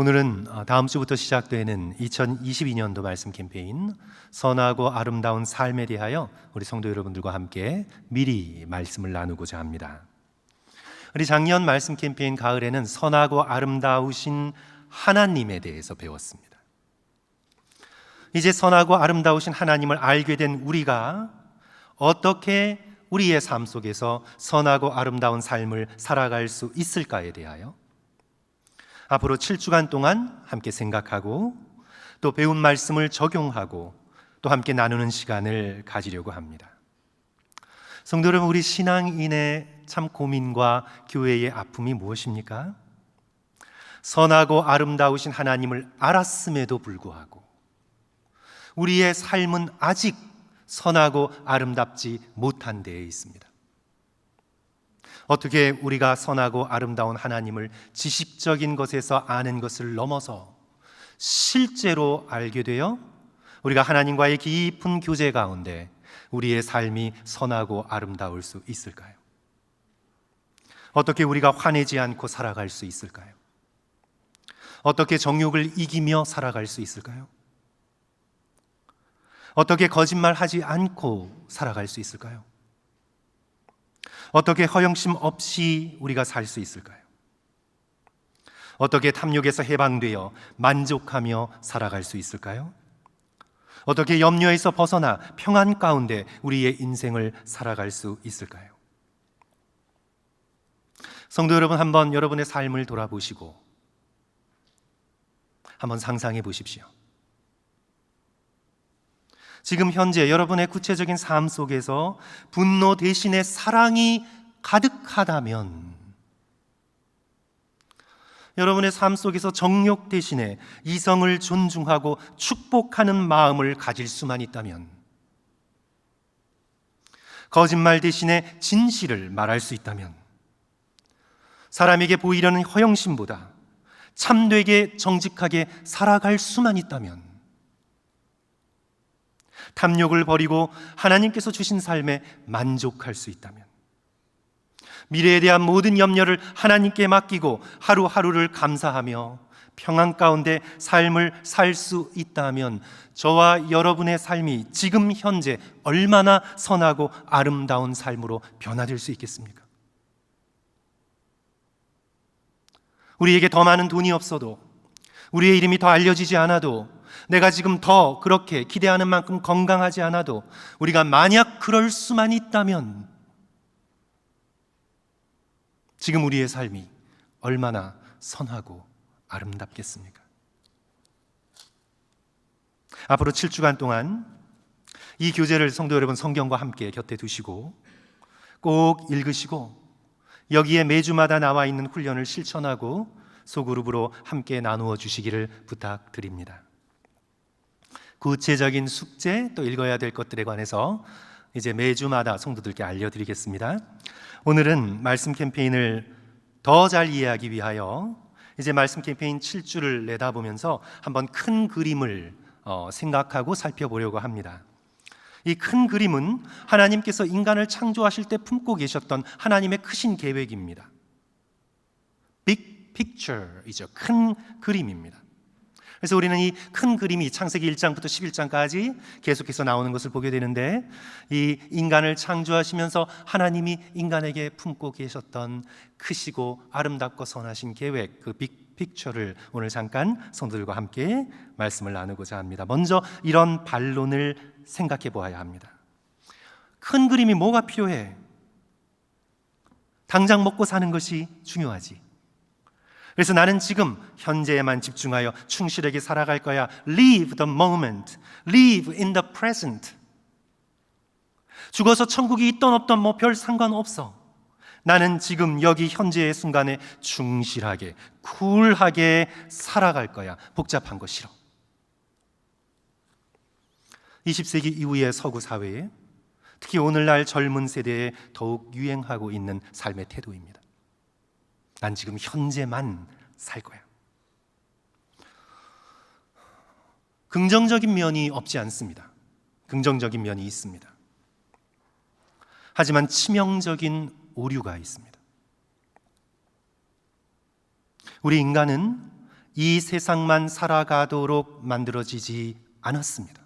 오늘은 다음 주부터 시작되는 2022년도 말씀 캠페인 선하고 아름다운 삶에 대하여 우리 성도 여러분들과 함께 미리 말씀을 나누고자 합니다. 우리 작년 말씀 캠페인 가을에는 선하고 아름다우신 하나님에 대해서 배웠습니다. 이제 선하고 아름다우신 하나님을 알게 된 우리가 어떻게 우리의 삶 속에서 선하고 아름다운 삶을 살아갈 수 있을까에 대하여 앞으로 7주간 동안 함께 생각하고 또 배운 말씀을 적용하고 또 함께 나누는 시간을 가지려고 합니다. 성도 여러분, 우리 신앙인의 참 고민과 교회의 아픔이 무엇입니까? 선하고 아름다우신 하나님을 알았음에도 불구하고 우리의 삶은 아직 선하고 아름답지 못한 데에 있습니다. 어떻게 우리가 선하고 아름다운 하나님을 지식적인 것에서 아는 것을 넘어서 실제로 알게 되어 우리가 하나님과의 깊은 교제 가운데 우리의 삶이 선하고 아름다울 수 있을까요? 어떻게 우리가 화내지 않고 살아갈 수 있을까요? 어떻게 정욕을 이기며 살아갈 수 있을까요? 어떻게 거짓말하지 않고 살아갈 수 있을까요? 어떻게 허영심 없이 우리가 살 수 있을까요? 어떻게 탐욕에서 해방되어 만족하며 살아갈 수 있을까요? 어떻게 염려에서 벗어나 평안 가운데 우리의 인생을 살아갈 수 있을까요? 성도 여러분, 한번 여러분의 삶을 돌아보시고 한번 상상해 보십시오. 지금 현재 여러분의 구체적인 삶 속에서 분노 대신에 사랑이 가득하다면, 여러분의 삶 속에서 정욕 대신에 이성을 존중하고 축복하는 마음을 가질 수만 있다면, 거짓말 대신에 진실을 말할 수 있다면, 사람에게 보이려는 허영심보다 참되게 정직하게 살아갈 수만 있다면, 탐욕을 버리고 하나님께서 주신 삶에 만족할 수 있다면, 미래에 대한 모든 염려를 하나님께 맡기고 하루하루를 감사하며 평안 가운데 삶을 살 수 있다면, 저와 여러분의 삶이 지금 현재 얼마나 선하고 아름다운 삶으로 변화될 수 있겠습니까? 우리에게 더 많은 돈이 없어도, 우리의 이름이 더 알려지지 않아도, 내가 지금 더 그렇게 기대하는 만큼 건강하지 않아도, 우리가 만약 그럴 수만 있다면 지금 우리의 삶이 얼마나 선하고 아름답겠습니까? 앞으로 7주간 동안 이 교재를 성도 여러분 성경과 함께 곁에 두시고 꼭 읽으시고 여기에 매주마다 나와 있는 훈련을 실천하고 소그룹으로 함께 나누어 주시기를 부탁드립니다. 구체적인 숙제 또 읽어야 될 것들에 관해서 이제 매주마다 성도들께 알려드리겠습니다. 오늘은 말씀 캠페인을 더 잘 이해하기 위하여 이제 말씀 캠페인 7주를 내다보면서 한번 큰 그림을 생각하고 살펴보려고 합니다. 이 큰 그림은 하나님께서 인간을 창조하실 때 품고 계셨던 하나님의 크신 계획입니다. Big picture이죠. 큰 그림입니다. 그래서 우리는 이 큰 그림이 창세기 1장부터 11장까지 계속해서 나오는 것을 보게 되는데, 이 인간을 창조하시면서 하나님이 인간에게 품고 계셨던 크시고 아름답고 선하신 계획, 그 빅픽처를 오늘 잠깐 성도들과 함께 말씀을 나누고자 합니다. 먼저 이런 반론을 생각해 보아야 합니다. 큰 그림이 뭐가 필요해? 당장 먹고 사는 것이 중요하지. 그래서 나는 지금 현재에만 집중하여 충실하게 살아갈 거야. Live the moment. Live in the present. 죽어서 천국이 있던 없던 뭐 별 상관없어. 나는 지금 여기 현재의 순간에 충실하게, 쿨하게 살아갈 거야. 복잡한 거 싫어. 20세기 이후의 서구 사회에, 특히 오늘날 젊은 세대에 더욱 유행하고 있는 삶의 태도입니다. 난 지금 현재만 살 거야. 긍정적인 면이 없지 않습니다. 긍정적인 면이 있습니다. 하지만 치명적인 오류가 있습니다. 우리 인간은 이 세상만 살아가도록 만들어지지 않았습니다.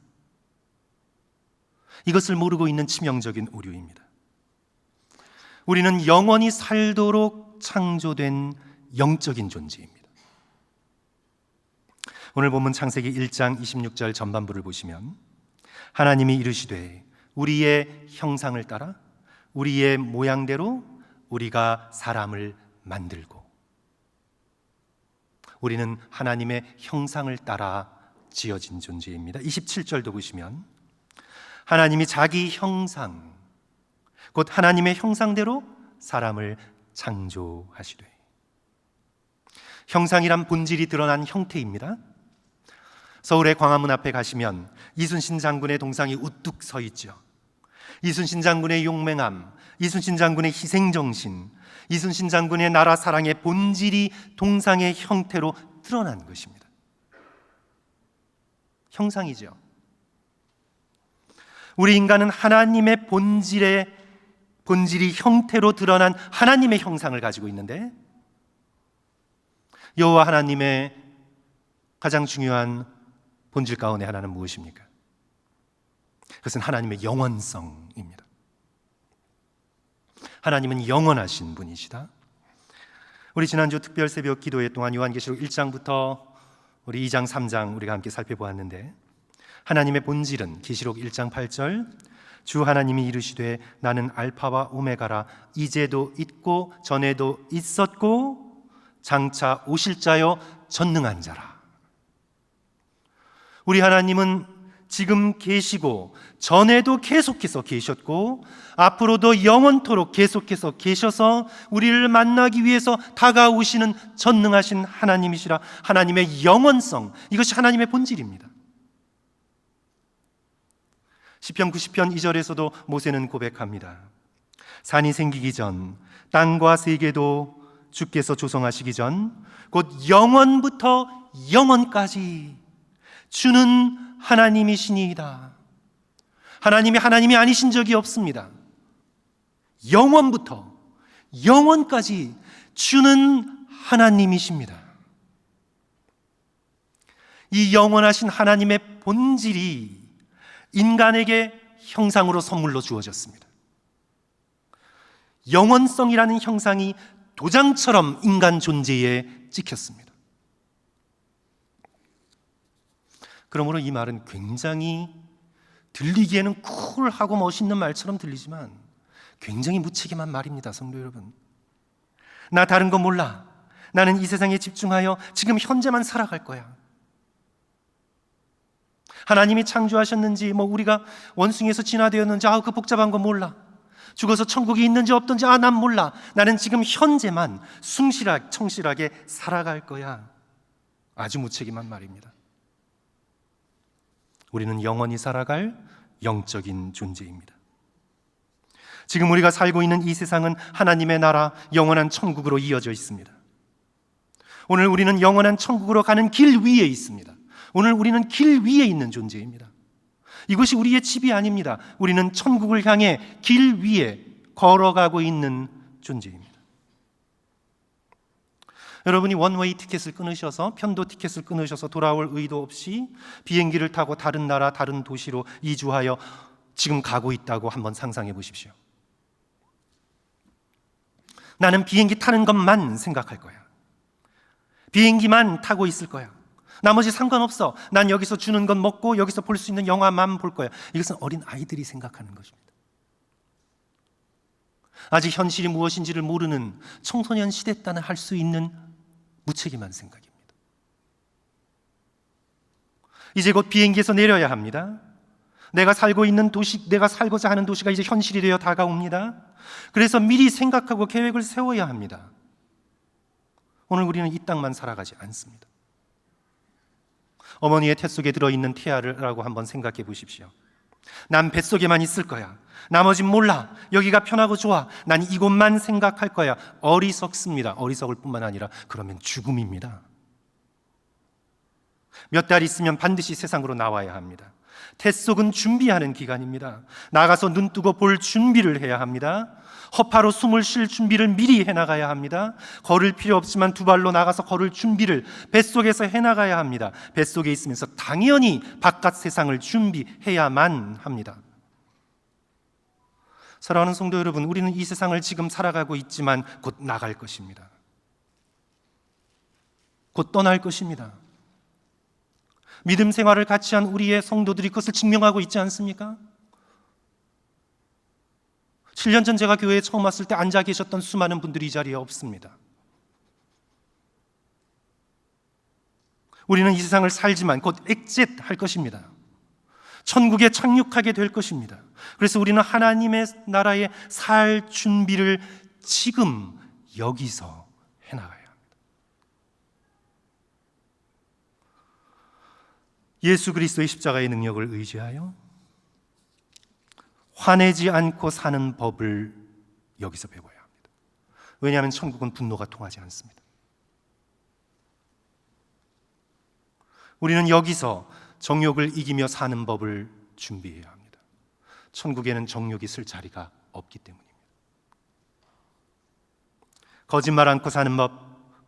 이것을 모르고 있는 치명적인 오류입니다. 우리는 영원히 살도록 창조된 영적인 존재입니다. 오늘 본문 창세기 1장 26절 전반부를 보시면 하나님이 이르시되 우리의 형상을 따라 우리의 모양대로 우리가 사람을 만들고, 우리는 하나님의 형상을 따라 지어진 존재입니다. 27절도 보시면 하나님이 자기 형상, 곧 하나님의 형상대로 사람을 창조하시되, 형상이란 본질이 드러난 형태입니다. 서울의 광화문 앞에 가시면 이순신 장군의 동상이 우뚝 서 있죠. 이순신 장군의 용맹함, 이순신 장군의 희생정신, 이순신 장군의 나라 사랑의 본질이 동상의 형태로 드러난 것입니다. 형상이죠. 우리 인간은 하나님의 본질이 형태로 드러난 하나님의 형상을 가지고 있는데, 여호와 하나님의 가장 중요한 본질 가운데 하나는 무엇입니까? 그것은 하나님의 영원성입니다. 하나님은 영원하신 분이시다. 우리 지난주 특별 새벽 기도회 동안 요한계시록 1장부터 우리 2장, 3장 우리가 함께 살펴보았는데, 하나님의 본질은 계시록 1장 8절 주 하나님이 이르시되 나는 알파와 오메가라, 이제도 있고 전에도 있었고 장차 오실 자요 전능한 자라. 우리 하나님은 지금 계시고 전에도 계속해서 계셨고 앞으로도 영원토록 계속해서 계셔서 우리를 만나기 위해서 다가오시는 전능하신 하나님이시라. 하나님의 영원성, 이것이 하나님의 본질입니다. 시편 90편 2절에서도 모세는 고백합니다. 산이 생기기 전 땅과 세계도 주께서 조성하시기 전 곧 영원부터 영원까지 주는 하나님이시니이다. 하나님이 하나님이 아니신 적이 없습니다. 영원부터 영원까지 주는 하나님이십니다. 이 영원하신 하나님의 본질이 인간에게 형상으로 선물로 주어졌습니다. 영원성이라는 형상이 도장처럼 인간 존재에 찍혔습니다. 그러므로 이 말은 굉장히 들리기에는 쿨하고 멋있는 말처럼 들리지만 굉장히 무책임한 말입니다. 성도 여러분, 나 다른 거 몰라. 나는 이 세상에 집중하여 지금 현재만 살아갈 거야. 하나님이 창조하셨는지, 우리가 원숭이에서 진화되었는지, 그 복잡한 거 몰라. 죽어서 천국이 있는지 없든지, 난 몰라. 나는 지금 현재만 청실하게 살아갈 거야. 아주 무책임한 말입니다. 우리는 영원히 살아갈 영적인 존재입니다. 지금 우리가 살고 있는 이 세상은 하나님의 나라, 영원한 천국으로 이어져 있습니다. 오늘 우리는 영원한 천국으로 가는 길 위에 있습니다. 오늘 우리는 길 위에 있는 존재입니다. 이것이 우리의 집이 아닙니다. 우리는 천국을 향해 길 위에 걸어가고 있는 존재입니다. 여러분이 원웨이 티켓을 끊으셔서, 편도 티켓을 끊으셔서 돌아올 의도 없이 비행기를 타고 다른 나라, 다른 도시로 이주하여 지금 가고 있다고 한번 상상해 보십시오. 나는 비행기 타는 것만 생각할 거야. 비행기만 타고 있을 거야. 나머지 상관없어. 난 여기서 주는 건 먹고 여기서 볼 수 있는 영화만 볼 거야. 이것은 어린 아이들이 생각하는 것입니다. 아직 현실이 무엇인지를 모르는 청소년 시대 때나 할 수 있는 무책임한 생각입니다. 이제 곧 비행기에서 내려야 합니다. 내가 살고 있는 도시, 내가 살고자 하는 도시가 이제 현실이 되어 다가옵니다. 그래서 미리 생각하고 계획을 세워야 합니다. 오늘 우리는 이 땅만 살아가지 않습니다. 어머니의 태 속에 들어있는 태아라고 한번 생각해 보십시오. 난 뱃속에만 있을 거야. 나머진 몰라. 여기가 편하고 좋아. 난 이곳만 생각할 거야. 어리석습니다. 어리석을 뿐만 아니라 그러면 죽음입니다. 몇 달 있으면 반드시 세상으로 나와야 합니다. 뱃속은 준비하는 기간입니다. 나가서 눈 뜨고 볼 준비를 해야 합니다. 허파로 숨을 쉴 준비를 미리 해나가야 합니다. 걸을 필요 없지만 두 발로 나가서 걸을 준비를 뱃속에서 해나가야 합니다. 뱃속에 있으면서 당연히 바깥 세상을 준비해야만 합니다. 사랑하는 성도 여러분, 우리는 이 세상을 지금 살아가고 있지만 곧 나갈 것입니다. 곧 떠날 것입니다. 믿음 생활을 같이 한 우리의 성도들이 그것을 증명하고 있지 않습니까? 7년 전 제가 교회에 처음 왔을 때 앉아 계셨던 수많은 분들이 이 자리에 없습니다. 우리는 이 세상을 살지만 곧 엑짓할 것입니다. 천국에 착륙하게 될 것입니다. 그래서 우리는 하나님의 나라에 살 준비를 지금 여기서 해나가야 합니다. 예수 그리스도의 십자가의 능력을 의지하여 화내지 않고 사는 법을 여기서 배워야 합니다. 왜냐하면 천국은 분노가 통하지 않습니다. 우리는 여기서 정욕을 이기며 사는 법을 준비해야 합니다. 천국에는 정욕이 쓸 자리가 없기 때문입니다. 거짓말 않고 사는 법,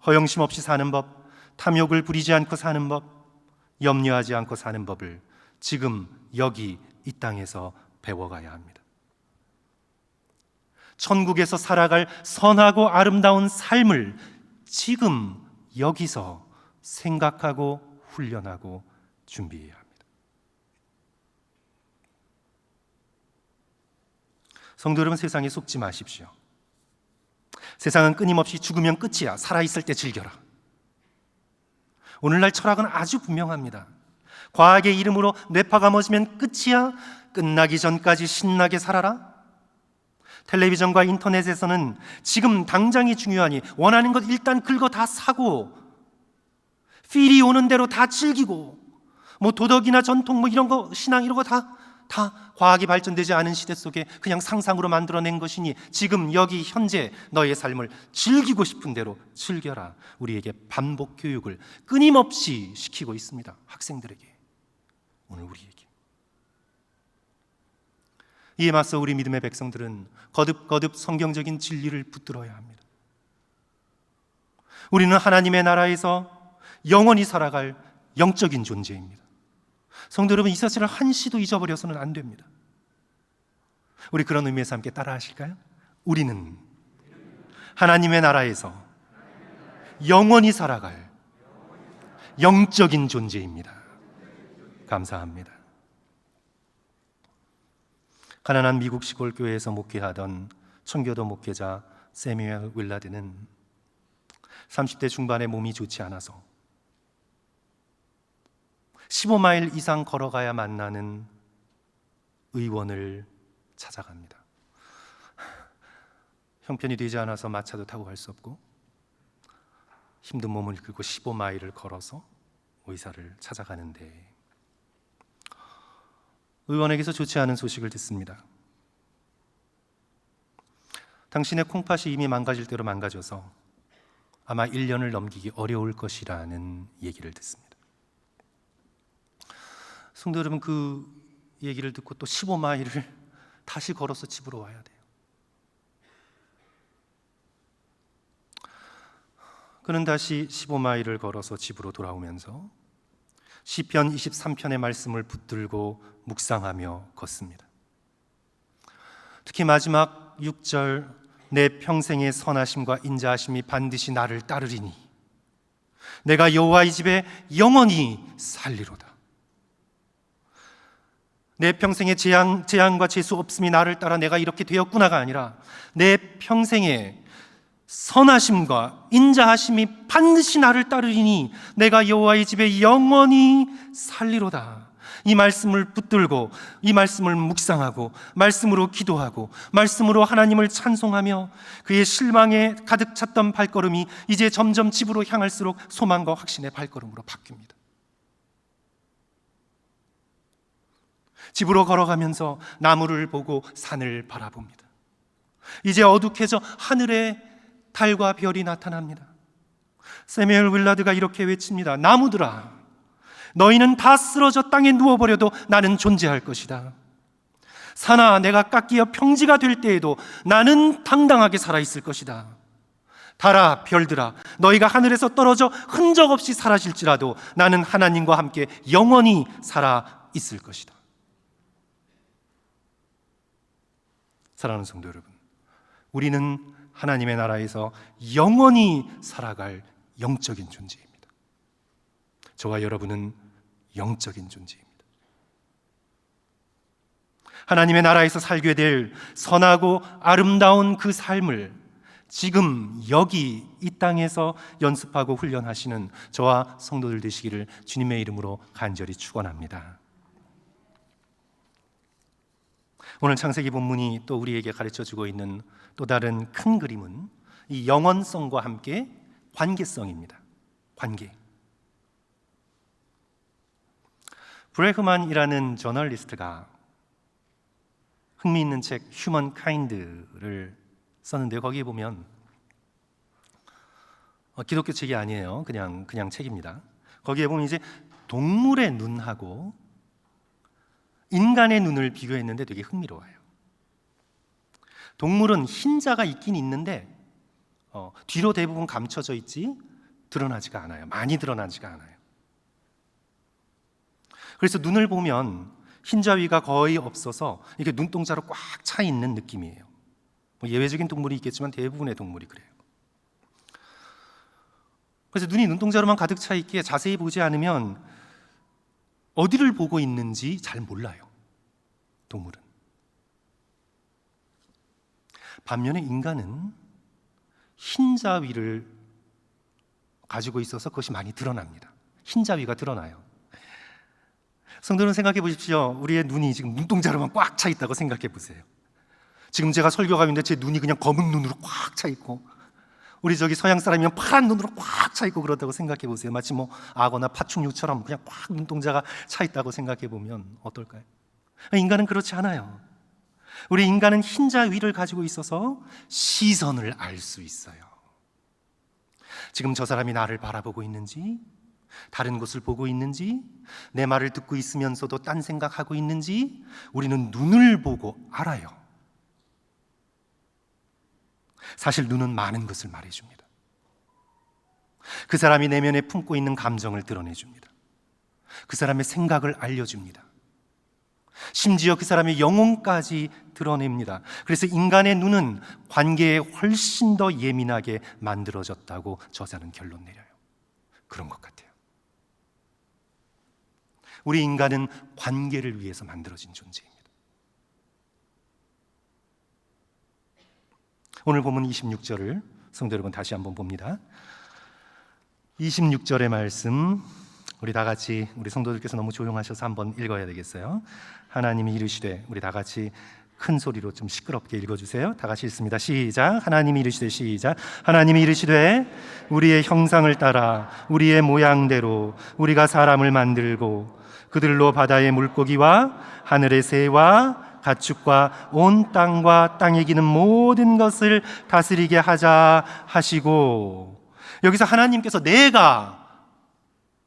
허영심 없이 사는 법, 탐욕을 부리지 않고 사는 법, 염려하지 않고 사는 법을 지금 여기 이 땅에서 배워가야 합니다. 천국에서 살아갈 선하고 아름다운 삶을 지금 여기서 생각하고 훈련하고 준비해야 합니다. 성도 여러분, 세상에 속지 마십시오. 세상은 끊임없이 죽으면 끝이야, 살아있을 때 즐겨라. 오늘날 철학은 아주 분명합니다. 과학의 이름으로 뇌파가 멎으면 끝이야, 끝나기 전까지 신나게 살아라. 텔레비전과 인터넷에서는 지금 당장이 중요하니 원하는 것 일단 긁어 다 사고, 필이 오는 대로 다 즐기고, 뭐 도덕이나 전통 뭐 이런 거, 신앙 이런 거 다 과학이 발전되지 않은 시대 속에 그냥 상상으로 만들어낸 것이니 지금 여기 현재 너의 삶을 즐기고 싶은 대로 즐겨라. 우리에게 반복 교육을 끊임없이 시키고 있습니다. 학생들에게, 오늘 우리에게. 이에 맞서 우리 믿음의 백성들은 거듭거듭 성경적인 진리를 붙들어야 합니다. 우리는 하나님의 나라에서 영원히 살아갈 영적인 존재입니다. 성도 여러분, 이 사실을 한시도 잊어버려서는 안 됩니다. 우리 그런 의미에서 함께 따라 하실까요? 우리는 하나님의 나라에서 영원히 살아갈 영적인 존재입니다. 감사합니다. 가난한 미국 시골 교회에서 목회하던 청교도 목회자 세뮤엘 윌라드는 30대 중반에 몸이 좋지 않아서 15마일 이상 걸어가야 만나는 의원을 찾아갑니다. 형편이 되지 않아서 마차도 타고 갈 수 없고 힘든 몸을 이끌고 15마일을 걸어서 의사를 찾아가는데 의원에게서 좋지 않은 소식을 듣습니다. 당신의 콩팥이 이미 망가질 대로 망가져서 아마 1년을 넘기기 어려울 것이라는 얘기를 듣습니다. 성도 여러분, 그 얘기를 듣고 또 15마일을 다시 걸어서 집으로 와야 돼요. 그는 다시 15마일을 걸어서 집으로 돌아오면서 시편 23편의 말씀을 붙들고 묵상하며 걷습니다. 특히 마지막 6절, 내 평생의 선하심과 인자하심이 반드시 나를 따르리니 내가 여호와의 집에 영원히 살리로다. 내 평생에 재앙과 재수 없음이 나를 따라 내가 이렇게 되었구나가 아니라 내 평생에 선하심과 인자하심이 반드시 나를 따르리니 내가 여호와의 집에 영원히 살리로다. 이 말씀을 붙들고 이 말씀을 묵상하고 말씀으로 기도하고 말씀으로 하나님을 찬송하며 그의 실망에 가득 찼던 발걸음이 이제 점점 집으로 향할수록 소망과 확신의 발걸음으로 바뀝니다. 집으로 걸어가면서 나무를 보고 산을 바라봅니다. 이제 어둑해져 하늘에 달과 별이 나타납니다. 세뮤엘 윌라드가 이렇게 외칩니다. 나무들아, 너희는 다 쓰러져 땅에 누워버려도 나는 존재할 것이다. 산아, 내가 깎이어 평지가 될 때에도 나는 당당하게 살아있을 것이다. 달아, 별들아, 너희가 하늘에서 떨어져 흔적 없이 사라질지라도 나는 하나님과 함께 영원히 살아있을 것이다. 사랑하는 성도 여러분, 우리는 하나님의 나라에서 영원히 살아갈 영적인 존재입니다. 저와 여러분은 영적인 존재입니다. 하나님의 나라에서 살게 될 선하고 아름다운 그 삶을 지금 여기 이 땅에서 연습하고 훈련하시는 저와 성도들 되시기를 주님의 이름으로 간절히 축원합니다. 오늘 창세기 본문이 또 우리에게 가르쳐주고 있는 또 다른 큰 그림은 이 영원성과 함께 관계성입니다. 관계. 브레그만이라는 저널리스트가 흥미있는 책 휴먼 카인드를 썼는데 거기에 보면 기독교 책이 아니에요. 그냥 책입니다. 거기에 보면 이제 동물의 눈하고 인간의 눈을 비교했는데 되게 흥미로워요. 동물은 흰자가 있긴 있는데 뒤로 대부분 감춰져 있지 드러나지가 않아요. 많이 드러나지가 않아요. 그래서 눈을 보면 흰자위가 거의 없어서 이게 눈동자로 꽉 차 있는 느낌이에요. 예외적인 동물이 있겠지만 대부분의 동물이 그래요. 그래서 눈이 눈동자로만 가득 차 있기에 자세히 보지 않으면 어디를 보고 있는지 잘 몰라요. 동물은. 반면에 인간은 흰자위를 가지고 있어서 그것이 많이 드러납니다. 흰자위가 드러나요. 성도는 생각해 보십시오. 우리의 눈이 지금 눈동자로만 꽉 차 있다고 생각해 보세요. 지금 제가 설교가 있는데 제 눈이 그냥 검은 눈으로 꽉 차 있고, 우리 저기 서양 사람이면 파란 눈으로 꽉 차 있고 그렇다고 생각해 보세요. 마치 악어나 파충류처럼 그냥 꽉 눈동자가 차 있다고 생각해 보면 어떨까요? 인간은 그렇지 않아요. 우리 인간은 흰자 위를 가지고 있어서 시선을 알 수 있어요. 지금 저 사람이 나를 바라보고 있는지, 다른 곳을 보고 있는지, 내 말을 듣고 있으면서도 딴 생각하고 있는지 우리는 눈을 보고 알아요. 사실 눈은 많은 것을 말해줍니다. 그 사람이 내면에 품고 있는 감정을 드러내줍니다. 그 사람의 생각을 알려줍니다. 심지어 그 사람의 영혼까지 드러냅니다. 그래서 인간의 눈은 관계에 훨씬 더 예민하게 만들어졌다고 저자는 결론 내려요. 그런 것 같아요. 우리 인간은 관계를 위해서 만들어진 존재입니다. 오늘 본문 26절을 성도 여러분 다시 한번 봅니다. 26절의 말씀 우리 다 같이, 우리 성도들께서 너무 조용하셔서 한번 읽어야 되겠어요. 하나님이 이르시되, 우리 다 같이 큰 소리로 좀 시끄럽게 읽어주세요. 다 같이 읽습니다. 시작. 하나님이 이르시되, 시작. 하나님이 이르시되 우리의 형상을 따라 우리의 모양대로 우리가 사람을 만들고 그들로 바다의 물고기와 하늘의 새와 가축과 온 땅과 땅에 기는 모든 것을 다스리게 하자 하시고, 여기서 하나님께서 내가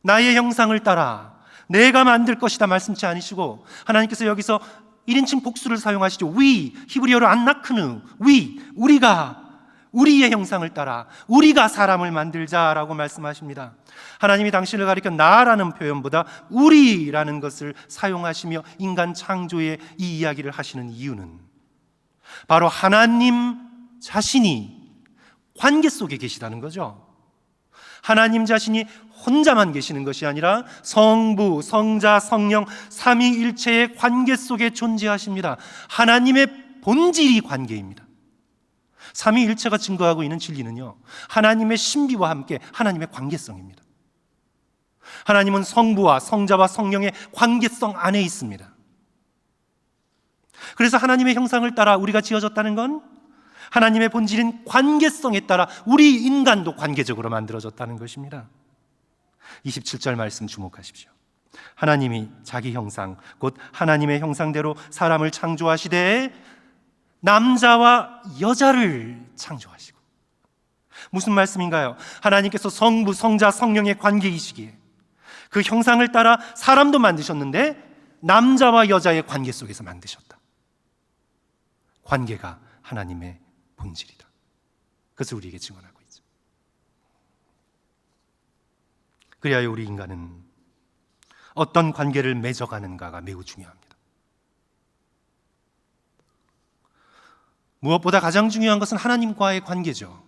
나의 형상을 따라 내가 만들 것이다 말씀치 않으시고, 하나님께서 여기서 1인칭 복수를 사용하시죠. we, 히브리어로 안나크누, we, 우리가 우리의 형상을 따라 우리가 사람을 만들자라고 말씀하십니다. 하나님이 당신을 가리켜 나라는 표현보다 우리라는 것을 사용하시며 인간 창조의 이 이야기를 하시는 이유는 바로 하나님 자신이 관계 속에 계시다는 거죠. 하나님 자신이 혼자만 계시는 것이 아니라 성부, 성자, 성령 삼위일체의 관계 속에 존재하십니다. 하나님의 본질이 관계입니다. 삼위일체가 증거하고 있는 진리는요, 하나님의 신비와 함께 하나님의 관계성입니다. 하나님은 성부와 성자와 성령의 관계성 안에 있습니다. 그래서 하나님의 형상을 따라 우리가 지어졌다는 건 하나님의 본질인 관계성에 따라 우리 인간도 관계적으로 만들어졌다는 것입니다. 27절 말씀 주목하십시오. 하나님이 자기 형상, 곧 하나님의 형상대로 사람을 창조하시되 남자와 여자를 창조하시고. 무슨 말씀인가요? 하나님께서 성부, 성자, 성령의 관계이시기에 그 형상을 따라 사람도 만드셨는데 남자와 여자의 관계 속에서 만드셨다. 관계가 하나님의 본질이다. 그것을 우리에게 증언하고 있죠. 그리하여 우리 인간은 어떤 관계를 맺어가는가가 매우 중요합니다. 무엇보다 가장 중요한 것은 하나님과의 관계죠.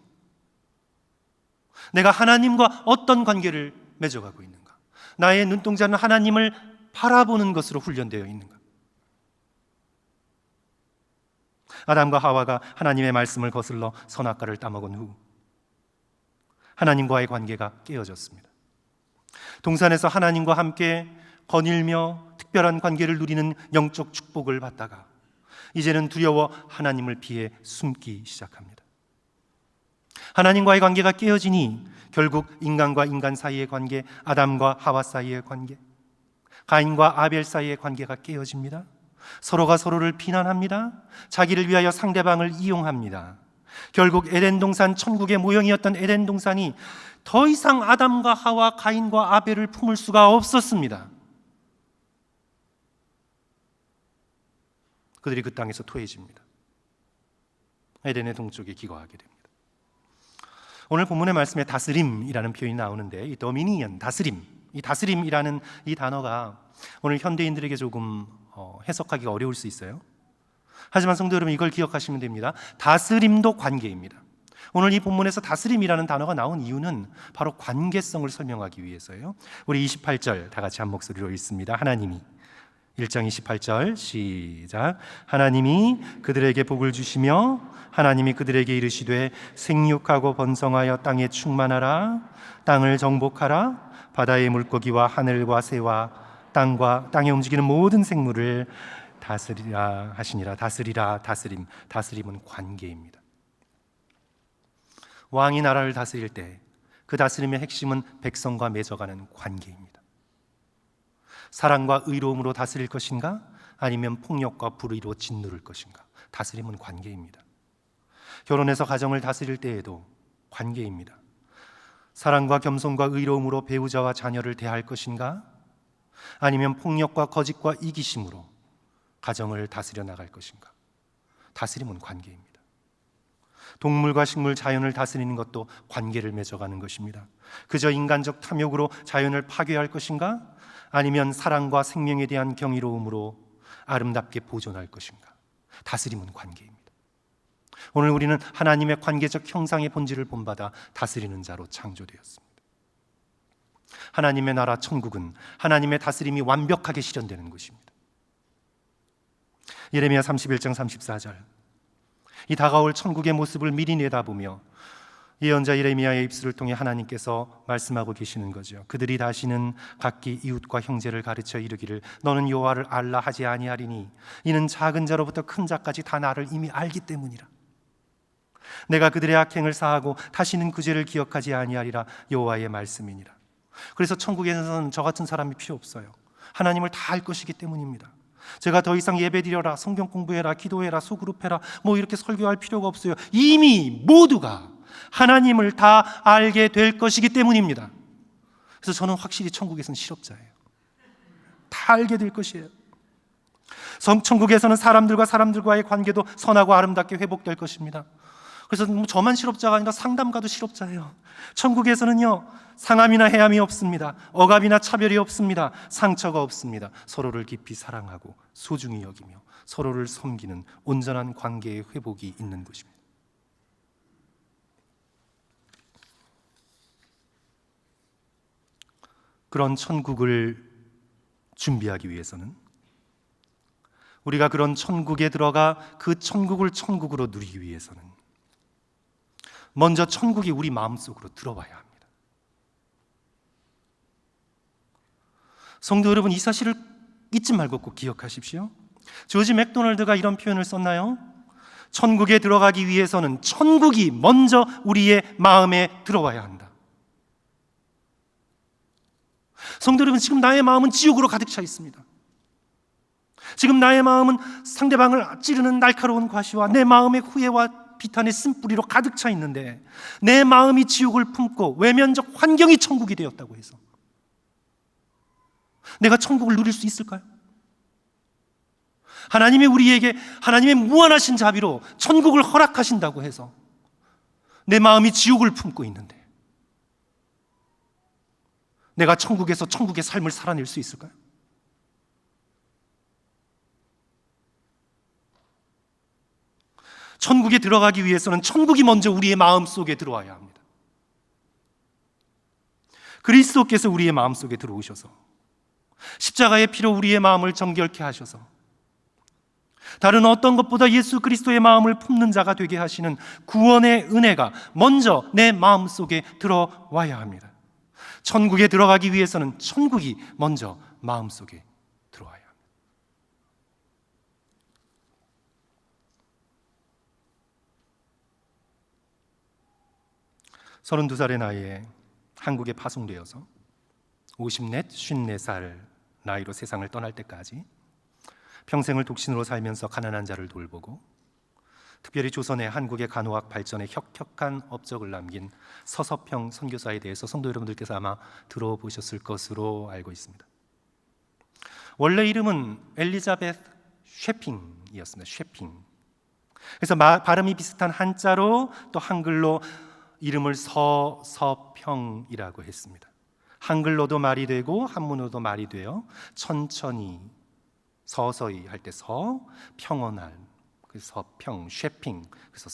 내가 하나님과 어떤 관계를 맺어가고 있는가? 나의 눈동자는 하나님을 바라보는 것으로 훈련되어 있는가? 아담과 하와가 하나님의 말씀을 거슬러 선악과를 따먹은 후 하나님과의 관계가 깨어졌습니다. 동산에서 하나님과 함께 거닐며 특별한 관계를 누리는 영적 축복을 받다가 이제는 두려워 하나님을 피해 숨기 시작합니다. 하나님과의 관계가 깨어지니 결국 인간과 인간 사이의 관계, 아담과 하와 사이의 관계, 가인과 아벨 사이의 관계가 깨어집니다. 서로가 서로를 비난합니다. 자기를 위하여 상대방을 이용합니다. 결국 에덴 동산, 천국의 모형이었던 에덴 동산이 더 이상 아담과 하와, 가인과 아벨을 품을 수가 없었습니다. 그들이 그 땅에서 토해집니다. 에덴의 동쪽에 기거하게 됩니다. 오늘 본문의 말씀에 다스림이라는 표현이 나오는데 이 도미니언, 다스림, 이 다스림이라는 이 단어가 오늘 현대인들에게 조금 해석하기가 어려울 수 있어요. 하지만 성도 여러분, 이걸 기억하시면 됩니다. 다스림도 관계입니다. 오늘 이 본문에서 다스림이라는 단어가 나온 이유는 바로 관계성을 설명하기 위해서예요. 우리 28절 다 같이 한 목소리로 읽습니다. 하나님이 1장 28절 시작. 하나님이 그들에게 복을 주시며 하나님이 그들에게 이르시되 생육하고 번성하여 땅에 충만하라. 땅을 정복하라. 바다의 물고기와 하늘과 새와 땅과 땅에 움직이는 모든 생물을 다스리라 하시니라. 다스리라, 다스림. 다스림은 관계입니다. 왕이 나라를 다스릴 때 그 다스림의 핵심은 백성과 맺어가는 관계입니다. 사랑과 의로움으로 다스릴 것인가? 아니면 폭력과 불의로 짓누를 것인가? 다스림은 관계입니다. 결혼해서 가정을 다스릴 때에도 관계입니다. 사랑과 겸손과 의로움으로 배우자와 자녀를 대할 것인가? 아니면 폭력과 거짓과 이기심으로 가정을 다스려 나갈 것인가? 다스림은 관계입니다. 동물과 식물, 자연을 다스리는 것도 관계를 맺어가는 것입니다. 그저 인간적 탐욕으로 자연을 파괴할 것인가? 아니면 사랑과 생명에 대한 경이로움으로 아름답게 보존할 것인가? 다스림은 관계입니다. 오늘 우리는 하나님의 관계적 형상의 본질을 본받아 다스리는 자로 창조되었습니다. 하나님의 나라 천국은 하나님의 다스림이 완벽하게 실현되는 것입니다. 예레미야 31장 34절, 이 다가올 천국의 모습을 미리 내다보며 예언자 예레미야의 입술을 통해 하나님께서 말씀하고 계시는 거죠. 그들이 다시는 각기 이웃과 형제를 가르쳐 이르기를 너는 여호와를 알라 하지 아니하리니 이는 작은 자로부터 큰 자까지 다 나를 이미 알기 때문이라. 내가 그들의 악행을 사하고 다시는 그 죄를 기억하지 아니하리라. 여호와의 말씀이니라. 그래서 천국에서는 저 같은 사람이 필요 없어요. 하나님을 다 알 것이기 때문입니다. 제가 더 이상 예배드려라, 성경 공부해라, 기도해라, 소그룹해라 뭐 이렇게 설교할 필요가 없어요. 이미 모두가 하나님을 다 알게 될 것이기 때문입니다. 그래서 저는 확실히 천국에서는 실업자예요. 다 알게 될 것이에요. 천국에서는 사람들과의 관계도 선하고 아름답게 회복될 것입니다. 그래서 저만 실업자가 아니라 상담가도 실업자예요. 천국에서는요, 상함이나 해함이 없습니다. 억압이나 차별이 없습니다. 상처가 없습니다. 서로를 깊이 사랑하고 소중히 여기며 서로를 섬기는 온전한 관계의 회복이 있는 것입니다. 그런 천국을 준비하기 위해서는 우리가 그런 천국에 들어가 그 천국을 천국으로 누리기 위해서는 먼저 천국이 우리 마음속으로 들어와야 합니다. 성도 여러분, 이 사실을 잊지 말고 꼭 기억하십시오. 조지 맥도널드가 이런 표현을 썼나요? 천국에 들어가기 위해서는 천국이 먼저 우리의 마음에 들어와야 한다. 성도 여러분, 지금 나의 마음은 지옥으로 가득 차 있습니다. 지금 나의 마음은 상대방을 찌르는 날카로운 과시와 내 마음의 후회와 비탄의 쓴뿌리로 가득 차 있는데 내 마음이 지옥을 품고 외면적 환경이 천국이 되었다고 해서 내가 천국을 누릴 수 있을까요? 하나님이 우리에게 하나님의 무한하신 자비로 천국을 허락하신다고 해서 내 마음이 지옥을 품고 있는데 내가 천국에서 천국의 삶을 살아낼 수 있을까요? 천국에 들어가기 위해서는 천국이 먼저 우리의 마음 속에 들어와야 합니다. 그리스도께서 우리의 마음 속에 들어오셔서 십자가의 피로 우리의 마음을 정결케 하셔서 다른 어떤 것보다 예수 그리스도의 마음을 품는 자가 되게 하시는 구원의 은혜가 먼저 내 마음 속에 들어와야 합니다. 천국에 들어가기 위해서는 천국이 먼저 마음 속에 들어와야 합니다. 32살의 나이에 한국에 파송되어서 54, 54살 나이로 세상을 떠날 때까지 평생을 독신으로 살면서 가난한 자를 돌보고 특별히 조선의 한국의 간호학 발전에 혁혁한 업적을 남긴 서서평 선교사에 대해서 성도 여러분들께서 아마 들어보셨을 것으로 알고 있습니다. 원래 이름은 엘리자베스 쉐핑이었습니다. 쉐핑. 그래서 발음이 비슷한 한자로 또 한글로 이름을 서서평이라고 했습니다. 한글로도 말이 되고 한문으로도 말이 돼요. 천천히, 서서히 할 때 서, 평온한, 그래서 서평, 쉐핑, 그래서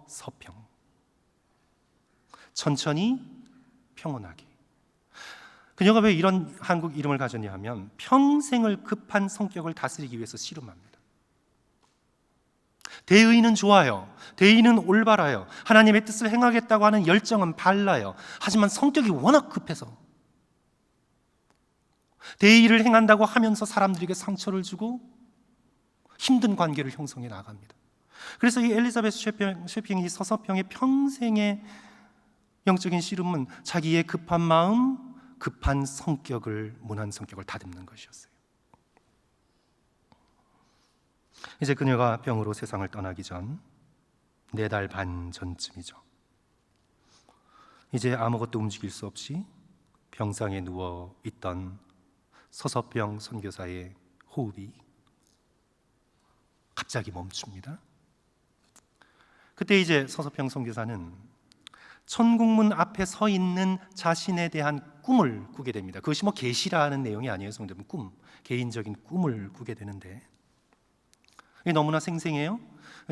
서평. 천천히, 평온하게. 그녀가 왜 이런 한국 이름을 가졌냐 하면 평생을 급한 성격을 다스리기 위해서 씨름합니다. 대의는 좋아요. 대의는 올바라요. 하나님의 뜻을 행하겠다고 하는 열정은 발라요. 하지만 성격이 워낙 급해서 대의를 행한다고 하면서 사람들에게 상처를 주고 힘든 관계를 형성해 나갑니다. 그래서 이 엘리자베스 쉐핑이 서서평의 평생의 영적인 씨름은 자기의 급한 마음, 급한 성격을, 문한 성격을 다듬는 것이었어요. 이제 그녀가 병으로 세상을 떠나기 전 4달 반 전쯤이죠. 이제 아무것도 움직일 수 없이 병상에 누워 있던 서서평 선교사의 호흡이 갑자기 멈춥니다. 그때 이제 서서평 선교사는 천국문 앞에 서 있는 자신에 대한 꿈을 꾸게 됩니다. 그것이 뭐 계시라는 내용이 아니에요. 성도분, 꿈, 개인적인 꿈을 꾸게 되는데 이게 너무나 생생해요.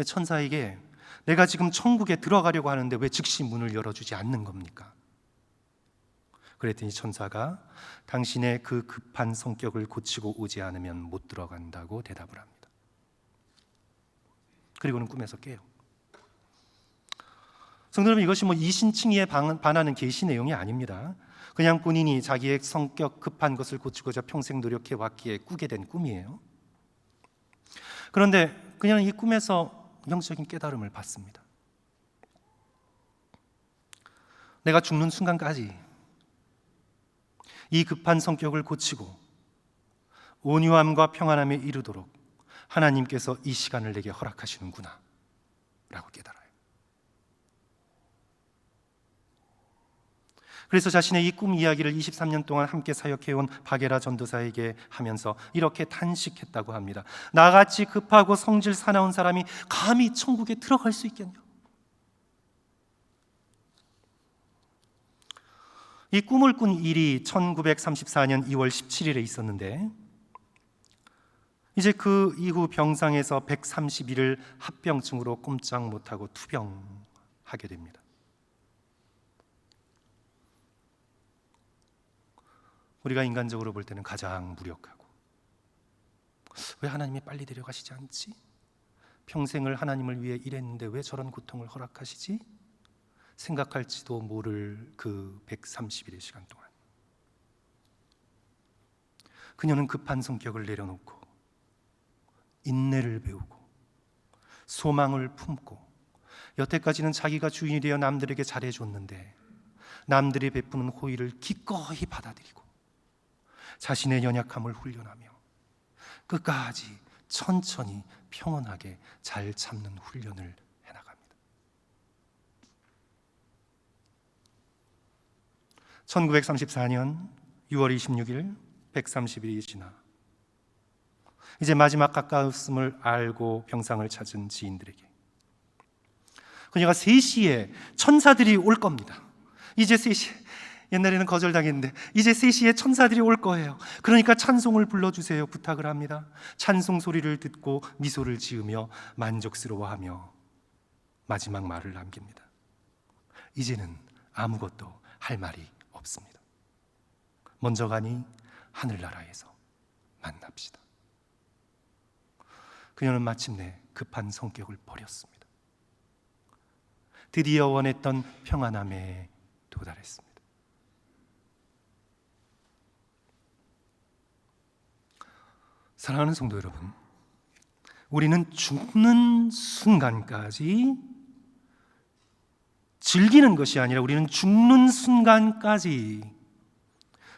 천사에게 내가 지금 천국에 들어가려고 하는데 왜 즉시 문을 열어주지 않는 겁니까? 그랬더니 천사가 당신의 그 급한 성격을 고치고 오지 않으면 못 들어간다고 대답을 합니다. 그리고는 꿈에서 깨요. 성도 여러분, 이것이 뭐 이신칭의에 반하는 계시 내용이 아닙니다. 그냥 본인이 자기의 성격 급한 것을 고치고자 평생 노력해 왔기에 꾸게 된 꿈이에요. 그런데 그녀는 이 꿈에서 영적인 깨달음을 받습니다. 내가 죽는 순간까지 이 급한 성격을 고치고 온유함과 평안함에 이르도록 하나님께서 이 시간을 내게 허락하시는구나 라고 깨달아요. 그래서 자신의 이 꿈 이야기를 23년 동안 함께 사역해온 바게라 전도사에게 하면서 이렇게 탄식했다고 합니다. 나같이 급하고 성질 사나운 사람이 감히 천국에 들어갈 수 있겠냐? 이 꿈을 꾼 일이 1934년 2월 17일에 있었는데 이제 그 이후 병상에서 130일을 합병증으로 꼼짝 못하고 투병하게 됩니다. 우리가 인간적으로 볼 때는 가장 무력하고 왜 하나님이 빨리 데려가시지 않지? 평생을 하나님을 위해 일했는데 왜 저런 고통을 허락하시지? 생각할지도 모를 그 130일의 시간 동안 그녀는 급한 성격을 내려놓고 인내를 배우고 소망을 품고 여태까지는 자기가 주인이 되어 남들에게 잘해줬는데 남들이 베푸는 호의를 기꺼이 받아들이고 자신의 연약함을 훈련하며 끝까지 천천히 평온하게 잘 참는 훈련을 해나갑니다. 1934년 6월 26일 130일이 지나 이제 마지막 가까웠음을 알고 병상을 찾은 지인들에게 그녀가 3시에 천사들이 올 겁니다. 이제 3시에, 옛날에는 거절당했는데 이제 3시에 천사들이 올 거예요. 그러니까 찬송을 불러주세요 부탁을 합니다. 찬송 소리를 듣고 미소를 지으며 만족스러워하며 마지막 말을 남깁니다. 이제는 아무것도 할 말이 없습니다. 먼저 가니 하늘나라에서 만납시다. 그녀는 마침내 급한 성격을 버렸습니다. 드디어 원했던 평안함에 도달했습니다. 사랑하는 성도 여러분, 우리는 죽는 순간까지 즐기는 것이 아니라 우리는 죽는 순간까지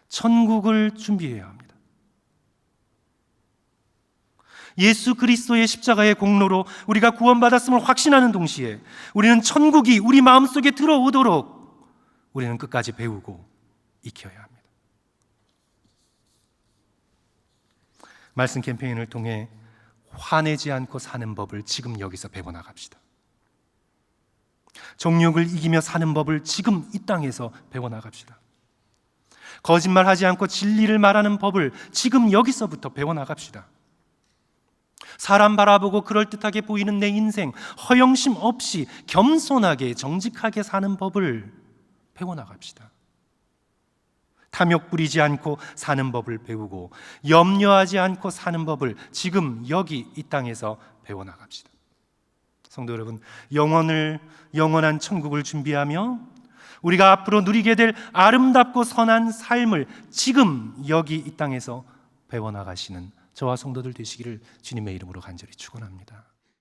천국을 준비해야 합니다. 예수 그리스도의 십자가의 공로로 우리가 구원받았음을 확신하는 동시에 우리는 천국이 우리 마음속에 들어오도록 우리는 끝까지 배우고 익혀야 합니다. 말씀 캠페인을 통해 화내지 않고 사는 법을 지금 여기서 배워나갑시다. 정욕을 이기며 사는 법을 지금 이 땅에서 배워나갑시다. 거짓말하지 않고 진리를 말하는 법을 지금 여기서부터 배워나갑시다. 사람 바라보고 그럴듯하게 보이는 내 인생, 허영심 없이 겸손하게 정직하게 사는 법을 배워나갑시다. 탐욕 부리지 않고 사는 법을 배우고 염려하지 않고 사는 법을 지금 여기 이 땅에서 배워나갑시다. 성도 여러분, 영원한 천국을 준비하며 우리가 앞으로 누리게 될 아름답고 선한 삶을 지금 여기 이 땅에서 배워나가시는 저와 성도들 되시기를 주님의 이름으로 간절히 축원합니다.